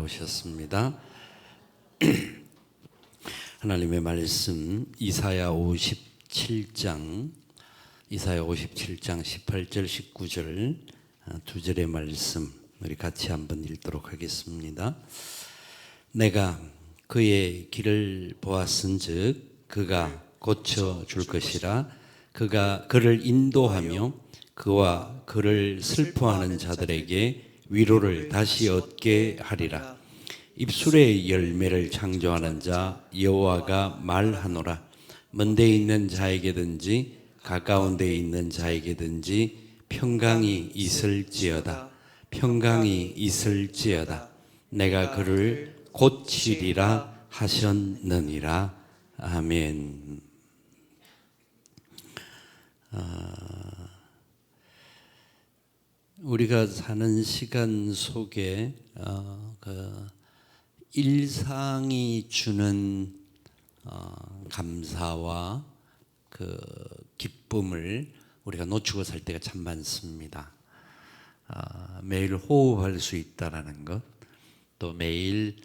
나오셨습니다. 하나님의 말씀 이사야 57장 18절 19절 두 절의 말씀 우리 같이 한번 읽도록 하겠습니다. 내가 그의 길을 보았은즉 그가 고쳐 줄 것이라. 그가 그를 인도하며 그와 그를 슬퍼하는 자들에게 위로를 다시 얻게 하리라. 입술의 열매를 창조하는 자 여호와가 말하노라. 먼 데 있는 자에게든지 가까운 데 있는 자에게든지 평강이 있을지어다. 평강이 있을지어다. 내가 그를 고치리라 하셨느니라. 아멘. 우리가 사는 시간 속에 일상이 주는 감사와 기쁨을 우리가 놓치고 살 때가 참 많습니다. 매일 호흡할 수 있다라는 것, 또 매일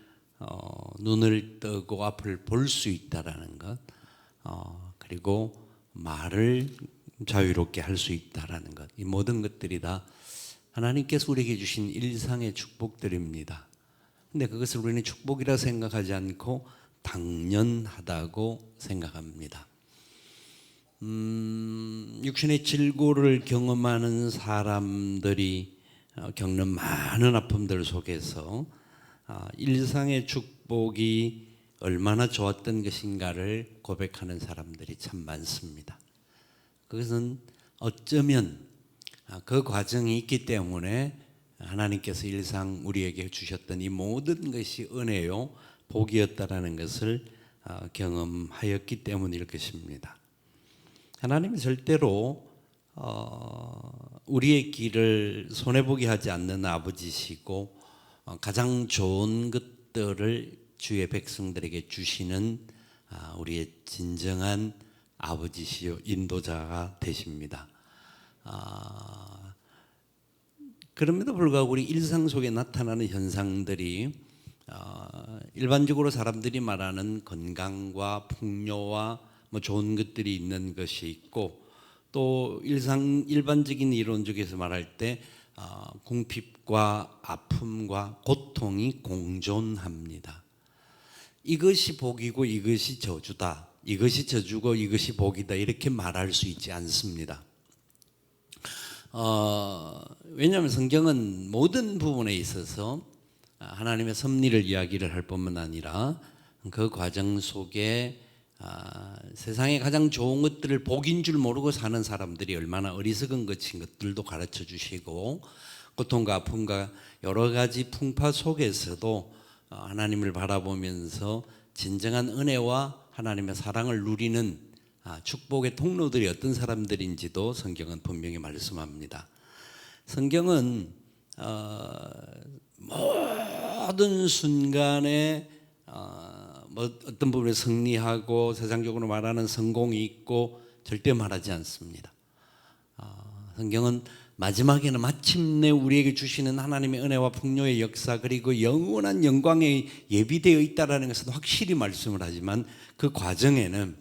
눈을 뜨고 앞을 볼 수 있다라는 것, 그리고 말을 자유롭게 할 수 있다라는 것, 이 모든 것들이 다 하나님께서 우리에게 주신 일상의 축복들입니다. 근데 그것을 우리는 축복이라 생각하지 않고 당연하다고 생각합니다. 육신의 질고를 경험하는 사람들이 겪는 많은 아픔들 속에서 일상의 축복이 얼마나 좋았던 것인가를 고백하는 사람들이 참 많습니다. 그것은 어쩌면 그 과정이 있기 때문에 하나님께서 일상 우리에게 주셨던 이 모든 것이 은혜요 복이었다라는 것을 경험하였기 때문일 것입니다. 하나님은 절대로 우리의 길을 손해보게 하지 않는 아버지시고 가장 좋은 것들을 주의 백성들에게 주시는 우리의 진정한 아버지시요 인도자가 되십니다. 그럼에도 불구하고 우리 일상 속에 나타나는 현상들이 일반적으로 사람들이 말하는 건강과 풍요와 좋은 것들이 있는 것이 있고, 또 일반적인 이론적에서 말할 때 궁핍과 아픔과 고통이 공존합니다. 이것이 복이고 이것이 저주다, 이것이 저주고 이것이 복이다, 이렇게 말할 수 있지 않습니다. 왜냐하면 성경은 모든 부분에 있어서 하나님의 섭리를 이야기를 할 뿐만 아니라 그 과정 속에 세상에 가장 좋은 것들을 복인 줄 모르고 사는 사람들이 얼마나 어리석은 것인 것들도 가르쳐 주시고, 고통과 아픔과 여러 가지 풍파 속에서도 하나님을 바라보면서 진정한 은혜와 하나님의 사랑을 누리는 축복의 통로들이 어떤 사람들인지도 성경은 분명히 말씀합니다. 성경은 모든 순간에 어떤 부분에 승리하고 세상적으로 말하는 성공이 있고 절대 말하지 않습니다. 성경은 마지막에는 마침내 우리에게 주시는 하나님의 은혜와 풍요의 역사, 그리고 영원한 영광에 예비되어 있다는 것은 확실히 말씀을 하지만 그 과정에는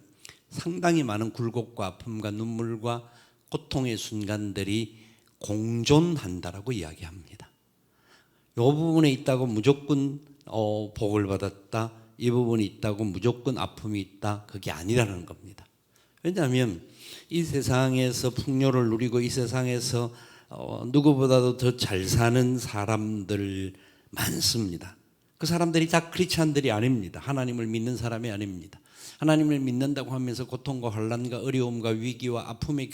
상당히 많은 굴곡과 아픔과 눈물과 고통의 순간들이 공존한다라고 이야기합니다. 이 부분에 있다고 무조건 복을 받았다, 이 부분이 있다고 무조건 아픔이 있다, 그게 아니라는 겁니다. 왜냐하면 이 세상에서 풍요를 누리고 이 세상에서 누구보다도 더 잘 사는 사람들 많습니다. 그 사람들이 다 크리스찬들이 아닙니다. 하나님을 믿는 사람이 아닙니다. 하나님을 믿는다고 하면서 고통과 환난과 어려움과 위기와 아픔의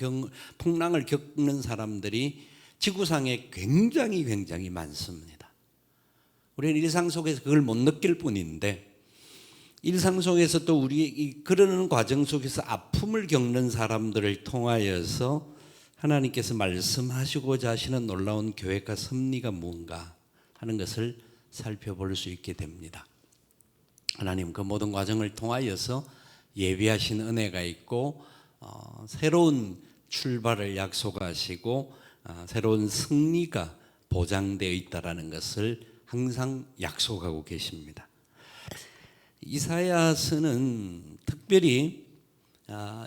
풍랑을 겪는 사람들이 지구상에 굉장히 많습니다. 우리는 일상 속에서 그걸 못 느낄 뿐인데, 일상 속에서 또 우리 그러는 과정 속에서 아픔을 겪는 사람들을 통하여서 하나님께서 말씀하시고자 하시는 놀라운 계획과 섭리가 뭔가 하는 것을 살펴볼 수 있게 됩니다. 하나님 그 모든 과정을 통하여서 예비하신 은혜가 있고 새로운 출발을 약속하시고 새로운 승리가 보장되어 있다는 것을 항상 약속하고 계십니다. 이사야서는 특별히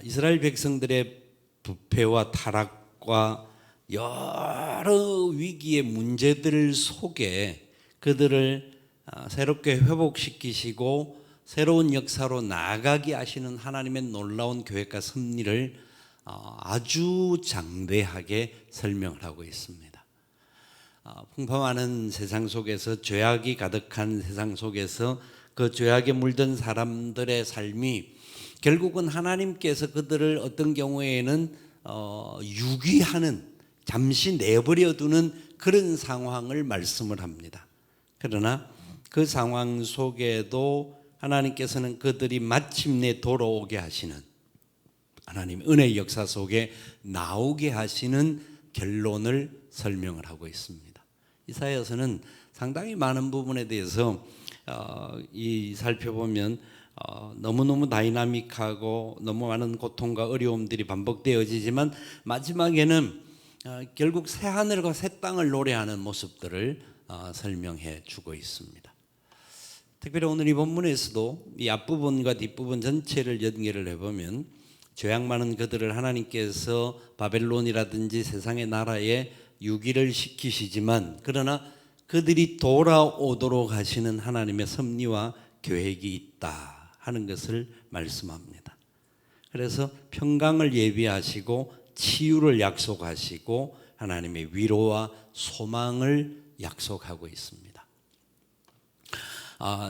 이스라엘 백성들의 부패와 타락과 여러 위기의 문제들 속에 그들을 새롭게 회복시키시고 새로운 역사로 나아가게 하시는 하나님의 놀라운 계획과 섭리를 아주 장대하게 설명을 하고 있습니다. 풍파많은 세상 속에서, 죄악이 가득한 세상 속에서 그 죄악에 물든 사람들의 삶이 결국은 하나님께서 그들을 어떤 경우에는 유기하는, 잠시 내버려 두는 그런 상황을 말씀을 합니다. 그러나 그 상황 속에도 하나님께서는 그들이 마침내 돌아오게 하시는, 하나님 은혜의 역사 속에 나오게 하시는 결론을 설명을 하고 있습니다. 이사야서는 상당히 많은 부분에 대해서 살펴보면 너무너무 다이나믹하고 너무 많은 고통과 어려움들이 반복되어지지만 마지막에는 결국 새 하늘과 새 땅을 노래하는 모습들을 설명해 주고 있습니다. 특별히 오늘 이 본문에서도 이 앞부분과 뒷부분 전체를 연결을 해보면 죄악 많은 그들을 하나님께서 바벨론이라든지 세상의 나라에 유기를 시키시지만 그러나 그들이 돌아오도록 하시는 하나님의 섭리와 계획이 있다 하는 것을 말씀합니다. 그래서 평강을 예비하시고 치유를 약속하시고 하나님의 위로와 소망을 약속하고 있습니다.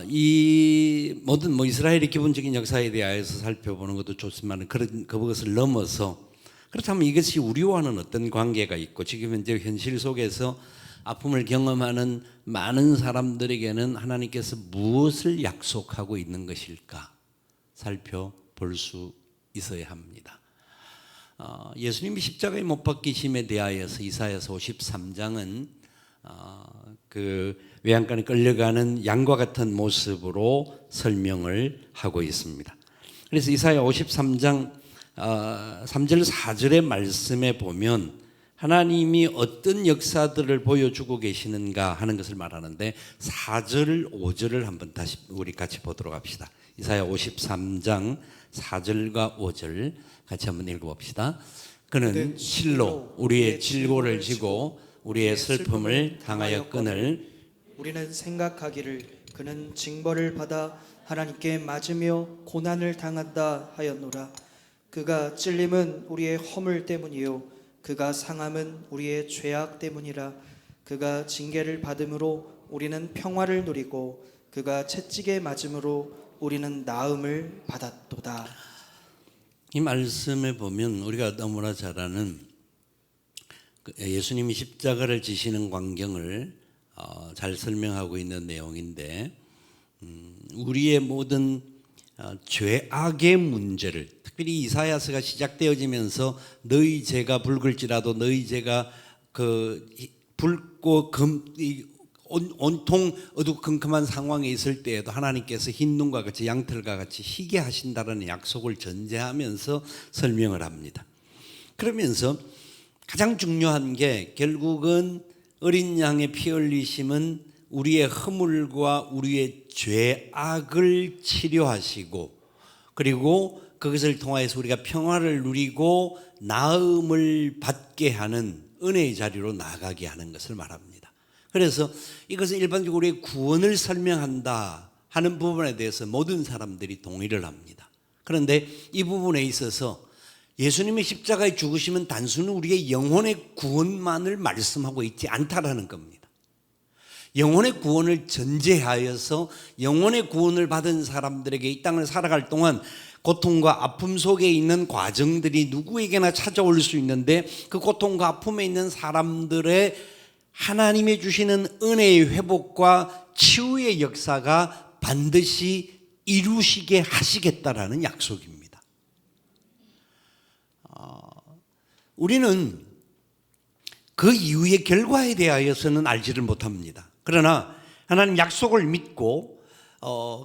이 모든 이스라엘의 기본적인 역사에 대해서 살펴보는 것도 좋지만 그것을 넘어서 그렇다면 이것이 우리와는 어떤 관계가 있고 지금 현재 현실 속에서 아픔을 경험하는 많은 사람들에게는 하나님께서 무엇을 약속하고 있는 것일까 살펴볼 수 있어야 합니다. 예수님이 십자가에 못 박히심에 대하여서 이사야서 53장은 그 외양간에 끌려가는 양과 같은 모습으로 설명을 하고 있습니다. 그래서 이사야 53장 3절 4절의 말씀에 보면 하나님이 어떤 역사들을 보여주고 계시는가 하는 것을 말하는데 4절 5절을 한번 다시 우리 같이 보도록 합시다. 이사야 53장 4절과 5절 같이 한번 읽어봅시다. 그는 실로 우리의 질고를 지고 우리의 슬픔을 당하여 끈을 우리는 생각하기를 그는 징벌을 받아 하나님께 맞으며 고난을 당한다 하였노라. 그가 찔림은 우리의 허물 때문이요 그가 상함은 우리의 죄악 때문이라. 그가 징계를 받음으로 우리는 평화를 누리고 그가 채찍에 맞음으로 우리는 나음을 받았도다. 이 말씀에 보면 우리가 너무나 잘 아는 예수님이 십자가를 지시는 광경을 잘 설명하고 있는 내용인데 우리의 모든 죄악의 문제를 특별히 이사야서가 시작되어지면서 너희 죄가 붉을지라도 너희 죄가 붉고 온통 어두컴컴한 상황에 있을 때에도 하나님께서 흰 눈과 같이 양털과 같이 희게 하신다는 약속을 전제하면서 설명을 합니다. 그러면서 가장 중요한 게 결국은 어린 양의 피 흘리심은 우리의 허물과 우리의 죄악을 치료하시고 그리고 그것을 통하여서 우리가 평화를 누리고 나음을 받게 하는 은혜의 자리로 나아가게 하는 것을 말합니다. 그래서 이것은 일반적으로 우리의 구원을 설명한다 하는 부분에 대해서 모든 사람들이 동의를 합니다. 그런데 이 부분에 있어서 예수님의 십자가에 죽으시면 단순히 우리의 영혼의 구원만을 말씀하고 있지 않다라는 겁니다. 영혼의 구원을 전제하여서 영혼의 구원을 받은 사람들에게 이 땅을 살아갈 동안 고통과 아픔 속에 있는 과정들이 누구에게나 찾아올 수 있는데 그 고통과 아픔에 있는 사람들의 하나님이 주시는 은혜의 회복과 치유의 역사가 반드시 이루시게 하시겠다라는 약속입니다. 우리는 그 이후의 결과에 대하여서는 알지를 못합니다. 그러나 하나님 약속을 믿고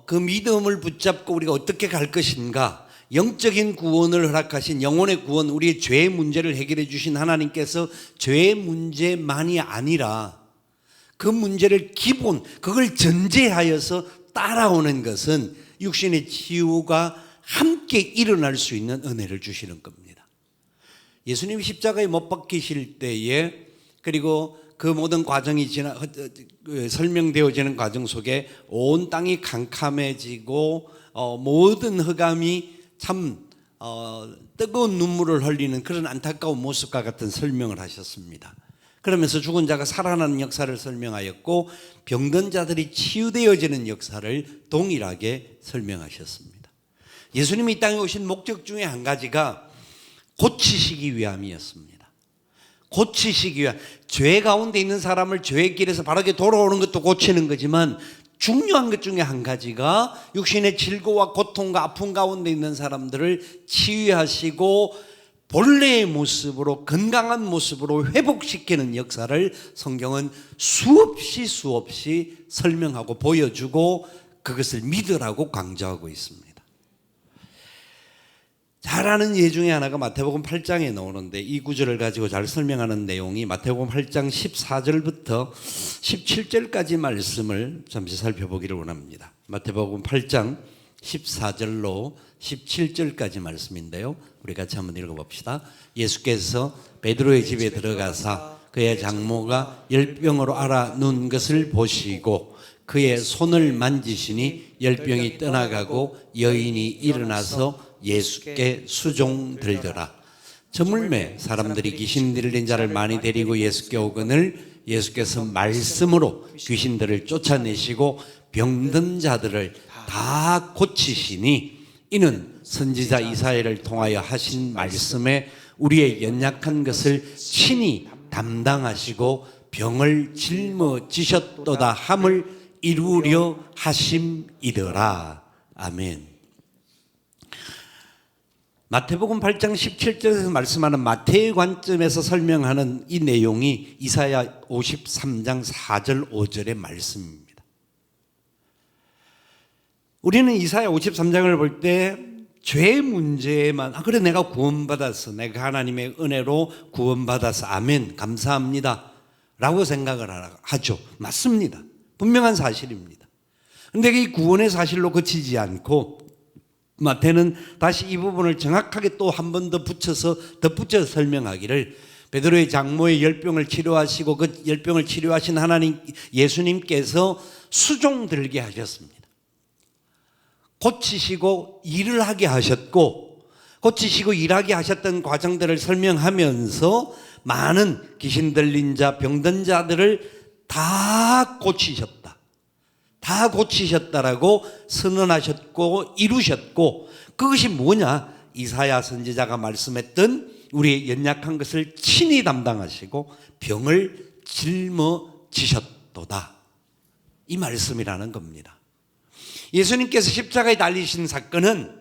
그 믿음을 붙잡고 우리가 어떻게 갈 것인가, 영적인 구원을 허락하신 영혼의 구원, 우리의 죄의 문제를 해결해 주신 하나님께서 죄의 문제만이 아니라 그 문제를 그걸 전제하여서 따라오는 것은 육신의 치유가 함께 일어날 수 있는 은혜를 주시는 겁니다. 예수님이 십자가에 못 박히실 때에, 그리고 그 모든 과정이 설명되어지는 과정 속에 온 땅이 캄캄해지고 모든 흑암이 참 뜨거운 눈물을 흘리는 그런 안타까운 모습과 같은 설명을 하셨습니다. 그러면서 죽은 자가 살아나는 역사를 설명하였고 병든 자들이 치유되어지는 역사를 동일하게 설명하셨습니다. 예수님이 이 땅에 오신 목적 중에 한 가지가 고치시기 위함이었습니다. 고치시기 위함. 죄 가운데 있는 사람을 죄의 길에서 바르게 돌아오는 것도 고치는 거지만 중요한 것 중에 한 가지가 육신의 질고와 고통과 아픔 가운데 있는 사람들을 치유하시고 본래의 모습으로, 건강한 모습으로 회복시키는 역사를 성경은 수없이 설명하고 보여주고 그것을 믿으라고 강조하고 있습니다. 잘 아는 예 중에 하나가 마태복음 8장에 나오는데, 이 구절을 가지고 잘 설명하는 내용이 마태복음 8장 14절부터 17절까지 말씀을 잠시 살펴보기를 원합니다. 마태복음 8장 14절로 17절까지 말씀인데요, 우리 같이 한번 읽어봅시다. 예수께서 베드로의 집에 들어가사 그의 장모가 열병으로 앓아 누운 것을 보시고 그의 손을 만지시니 열병이 떠나가고 여인이 일어나서 예수께 수종들더라. 저물매 사람들이 귀신 들린 자를 많이 데리고 예수께 오거늘 예수께서 말씀으로 귀신들을 쫓아내시고 병든 자들을 다 고치시니 이는 선지자 이사야를 통하여 하신 말씀에 우리의 연약한 것을 친히 담당하시고 병을 짊어지셨도다 함을 이루려 하심이더라. 아멘. 마태복음 8장 17절에서 말씀하는 마태의 관점에서 설명하는 이 내용이 이사야 53장 4절 5절의 말씀입니다. 우리는 이사야 53장을 볼 때 죄 문제에만, 그래 내가 구원받았어, 내가 하나님의 은혜로 구원받았어, 아멘, 감사합니다 라고 생각을 하죠. 맞습니다. 분명한 사실입니다. 그런데 이 구원의 사실로 그치지 않고 마태는 다시 이 부분을 정확하게 또 한 번 더 덧붙여서 설명하기를, 베드로의 장모의 열병을 치료하시고 그 열병을 치료하신 하나님 예수님께서 수종 들게 하셨습니다. 고치시고 일을 하게 하셨고, 고치시고 일하게 하셨던 과정들을 설명하면서 많은 귀신 들린 자, 병든 자들을 다 고치셨다. 다 고치셨다라고 선언하셨고 이루셨고, 그것이 뭐냐? 이사야 선지자가 말씀했던 우리의 연약한 것을 친히 담당하시고 병을 짊어지셨도다, 이 말씀이라는 겁니다. 예수님께서 십자가에 달리신 사건은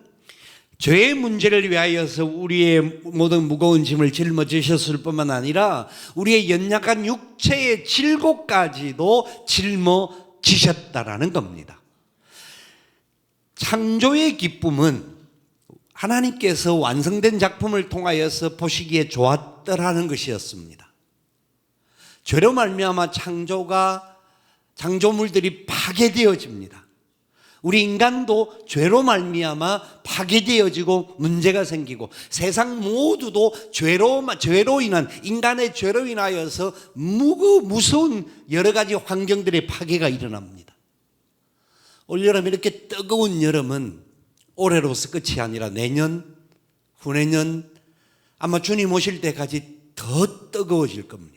죄의 문제를 위하여서 우리의 모든 무거운 짐을 짊어지셨을 뿐만 아니라 우리의 연약한 육체의 질고까지도 짊어지셨다라는 겁니다. 창조의 기쁨은 하나님께서 완성된 작품을 통하여서 보시기에 좋았더라는 것이었습니다. 죄로 말미암아 창조물들이 파괴되어집니다. 우리 인간도 죄로 말미암아 파괴되어지고 문제가 생기고, 세상 모두도 죄로 인한, 인간의 죄로 인하여서 무서운 여러 가지 환경들의 파괴가 일어납니다. 올여름 이렇게 뜨거운 여름은 올해로서 끝이 아니라 내년, 후내년, 아마 주님 오실 때까지 더 뜨거워질 겁니다.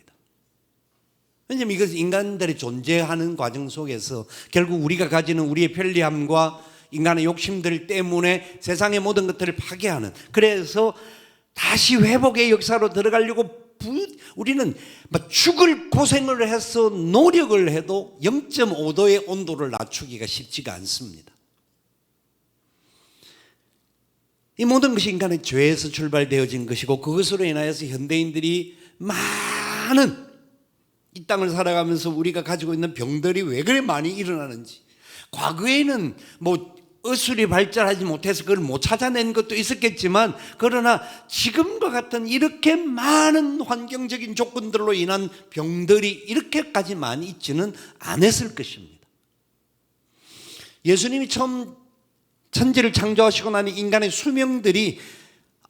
왜냐하면 이것은 인간들이 존재하는 과정 속에서 결국 우리가 가지는 우리의 편리함과 인간의 욕심들 때문에 세상의 모든 것들을 파괴하는, 그래서 다시 회복의 역사로 들어가려고 우리는 죽을 고생을 해서 노력을 해도 0.5도의 온도를 낮추기가 쉽지가 않습니다. 이 모든 것이 인간의 죄에서 출발되어진 것이고, 그것으로 인하여서 현대인들이 많은 이 땅을 살아가면서 우리가 가지고 있는 병들이 왜 그래 많이 일어나는지, 과거에는 의술이 발달하지 못해서 그걸 못 찾아낸 것도 있었겠지만, 그러나 지금과 같은 이렇게 많은 환경적인 조건들로 인한 병들이 이렇게까지 많이 있지는 않았을 것입니다. 예수님이 처음 천지를 창조하시고 나니 인간의 수명들이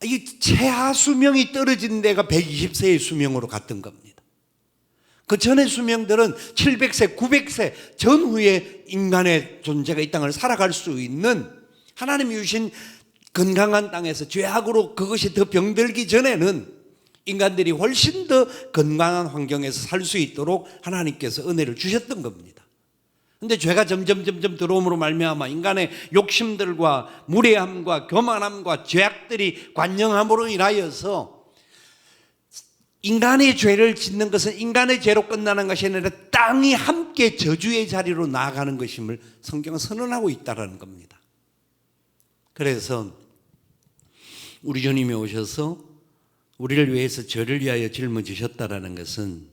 이 최하 수명이 떨어진 데가 120세의 수명으로 갔던 겁니다. 그 전의 수명들은 700세, 900세 전후에 인간의 존재가 이 땅을 살아갈 수 있는, 하나님이 주신 건강한 땅에서 죄악으로 그것이 더 병들기 전에는 인간들이 훨씬 더 건강한 환경에서 살 수 있도록 하나님께서 은혜를 주셨던 겁니다. 그런데 죄가 점점 들어옴으로 말미암아 인간의 욕심들과 무례함과 교만함과 죄악들이 관영함으로 인하여서 인간의 죄를 짓는 것은 인간의 죄로 끝나는 것이 아니라 땅이 함께 저주의 자리로 나아가는 것임을 성경은 선언하고 있다는 겁니다. 그래서 우리 주님이 오셔서 우리를 위해서 저를 위하여 짊어지셨다는 것은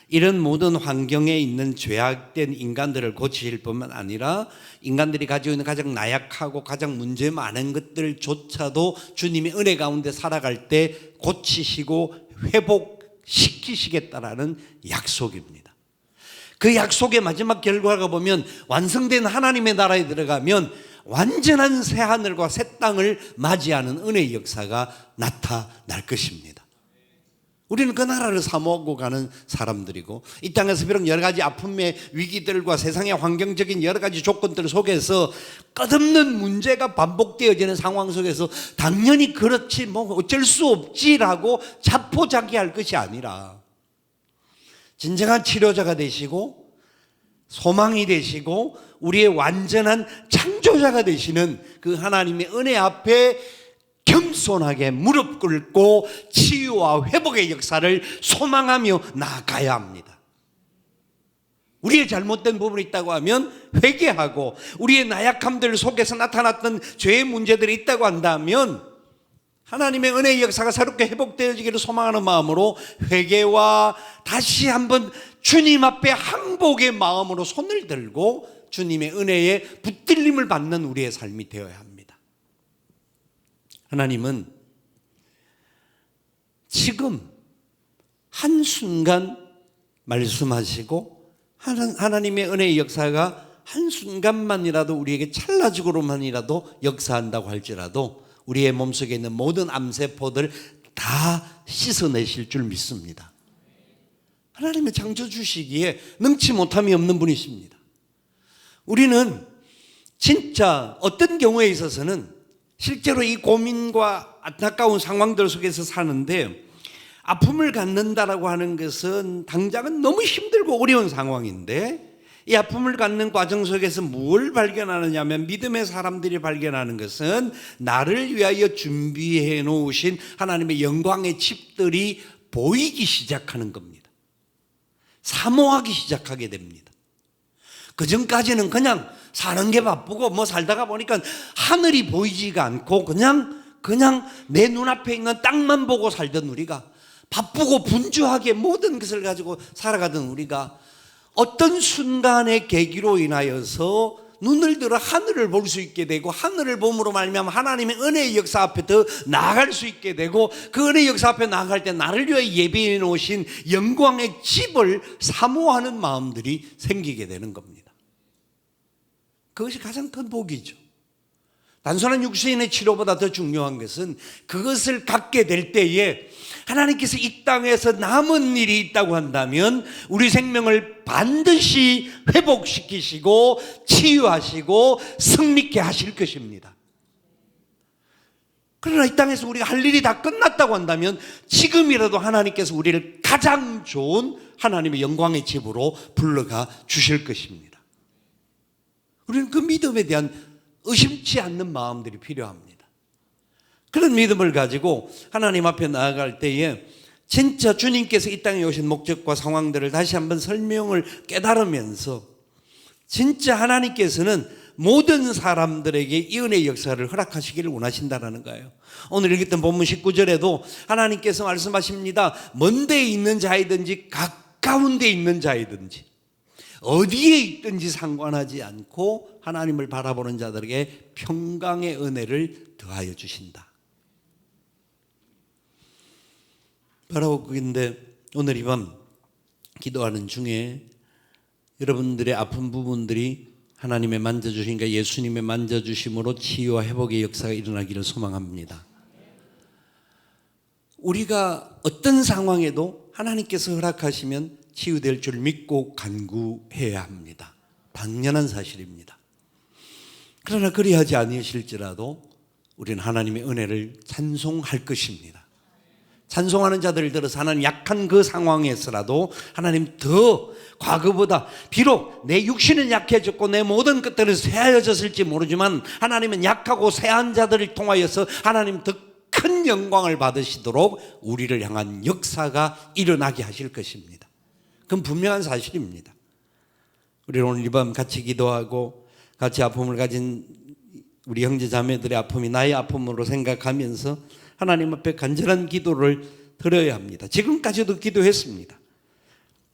이런 모든 환경에 있는 죄악된 인간들을 고치실 뿐만 아니라 인간들이 가지고 있는 가장 나약하고 가장 문제 많은 것들조차도 주님의 은혜 가운데 살아갈 때 고치시고 회복시키시겠다라는 약속입니다. 그 약속의 마지막 결과가 보면 완성된 하나님의 나라에 들어가면 완전한 새하늘과 새 땅을 맞이하는 은혜의 역사가 나타날 것입니다. 우리는 그 나라를 사모하고 가는 사람들이고, 이 땅에서 비록 여러 가지 아픔의 위기들과 세상의 환경적인 여러 가지 조건들 속에서 끝없는 문제가 반복되어지는 상황 속에서 당연히 그렇지 뭐 어쩔 수 없지라고 자포자기할 것이 아니라 진정한 치료자가 되시고 소망이 되시고 우리의 완전한 창조자가 되시는 그 하나님의 은혜 앞에 겸손하게 무릎 꿇고 치유와 회복의 역사를 소망하며 나아가야 합니다. 우리의 잘못된 부분이 있다고 하면 회개하고, 우리의 나약함들 속에서 나타났던 죄의 문제들이 있다고 한다면 하나님의 은혜의 역사가 새롭게 회복되어지기를 소망하는 마음으로 회개와 다시 한번 주님 앞에 항복의 마음으로 손을 들고 주님의 은혜에 붙들림을 받는 우리의 삶이 되어야 합니다. 하나님은 지금 한순간 말씀하시고 하나님의 은혜의 역사가 한순간만이라도 우리에게 찰나적으로만이라도 역사한다고 할지라도 우리의 몸속에 있는 모든 암세포들 다 씻어내실 줄 믿습니다. 하나님의 창조주시기에 능치 못함이 없는 분이십니다. 우리는 진짜 어떤 경우에 있어서는 실제로 이 고민과 안타까운 상황들 속에서 사는데, 아픔을 갖는다라고 하는 것은 당장은 너무 힘들고 어려운 상황인데, 이 아픔을 갖는 과정 속에서 뭘 발견하느냐 하면 믿음의 사람들이 발견하는 것은 나를 위하여 준비해 놓으신 하나님의 영광의 칩들이 보이기 시작하는 겁니다. 사모하기 시작하게 됩니다. 그 전까지는 그냥 사는 게 바쁘고 뭐 살다가 보니까 하늘이 보이지가 않고 그냥 내 눈앞에 있는 땅만 보고 살던 우리가, 바쁘고 분주하게 모든 것을 가지고 살아가던 우리가 어떤 순간의 계기로 인하여서 눈을 들어 하늘을 볼 수 있게 되고, 하늘을 봄으로 말미암아 하나님의 은혜의 역사 앞에 더 나아갈 수 있게 되고, 그 은혜의 역사 앞에 나아갈 때 나를 위해 예비해 놓으신 영광의 집을 사모하는 마음들이 생기게 되는 겁니다. 그것이 가장 큰 복이죠. 단순한 육신의 치료보다 더 중요한 것은 그것을 갖게 될 때에 하나님께서 이 땅에서 남은 일이 있다고 한다면 우리 생명을 반드시 회복시키시고 치유하시고 승리케 하실 것입니다. 그러나 이 땅에서 우리가 할 일이 다 끝났다고 한다면 지금이라도 하나님께서 우리를 가장 좋은 하나님의 영광의 집으로 불러가 주실 것입니다. 우리는 그 믿음에 대한 의심치 않는 마음들이 필요합니다. 그런 믿음을 가지고 하나님 앞에 나아갈 때에 진짜 주님께서 이 땅에 오신 목적과 상황들을 다시 한번 설명을 깨달으면서 진짜 하나님께서는 모든 사람들에게 이 은혜의 역사를 허락하시기를 원하신다는 거예요. 오늘 읽었던 본문 19절에도 하나님께서 말씀하십니다. 먼 데에 있는 자이든지 가까운 데에 있는 자이든지, 어디에 있든지 상관하지 않고 하나님을 바라보는 자들에게 평강의 은혜를 더하여 주신다. 바로 그인데 오늘 이 밤 기도하는 중에 여러분들의 아픈 부분들이 하나님의 만져주신가 예수님의 만져주심으로 치유와 회복의 역사가 일어나기를 소망합니다. 우리가 어떤 상황에도 하나님께서 허락하시면 치유될 줄 믿고 간구해야 합니다. 당연한 사실입니다. 그러나 그리하지 아니하실지라도 우리는 하나님의 은혜를 찬송할 것입니다. 찬송하는 자들을 들어서 하나님 약한 그 상황에서라도 하나님 더 과거보다 비록 내 육신은 약해졌고 내 모든 것들은 쇠하여졌을지 모르지만 하나님은 약하고 쇠한 자들을 통하여서 하나님 더 큰 영광을 받으시도록 우리를 향한 역사가 일어나게 하실 것입니다. 그건 분명한 사실입니다. 우리는 오늘 이 밤 같이 기도하고 같이 아픔을 가진 우리 형제 자매들의 아픔이 나의 아픔으로 생각하면서 하나님 앞에 간절한 기도를 드려야 합니다. 지금까지도 기도했습니다.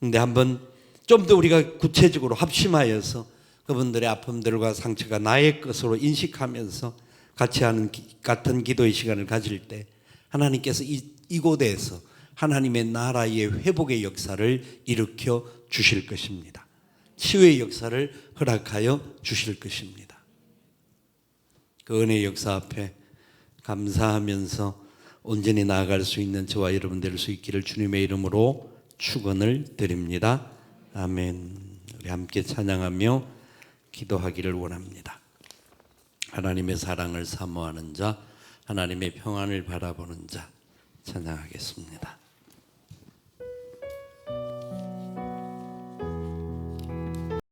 그런데 한번 좀 더 우리가 구체적으로 합심하여서 그분들의 아픔들과 상처가 나의 것으로 인식하면서 같이 하는 같은 기도의 시간을 가질 때 하나님께서 이곳에서 하나님의 나라의 회복의 역사를 일으켜 주실 것입니다. 치유의 역사를 허락하여 주실 것입니다. 그 은혜의 역사 앞에 감사하면서 온전히 나아갈 수 있는 저와 여러분 될 수 있기를 주님의 이름으로 축원을 드립니다. 아멘. 우리 함께 찬양하며 기도하기를 원합니다. 하나님의 사랑을 사모하는 자, 하나님의 평안을 바라보는 자 찬양하겠습니다.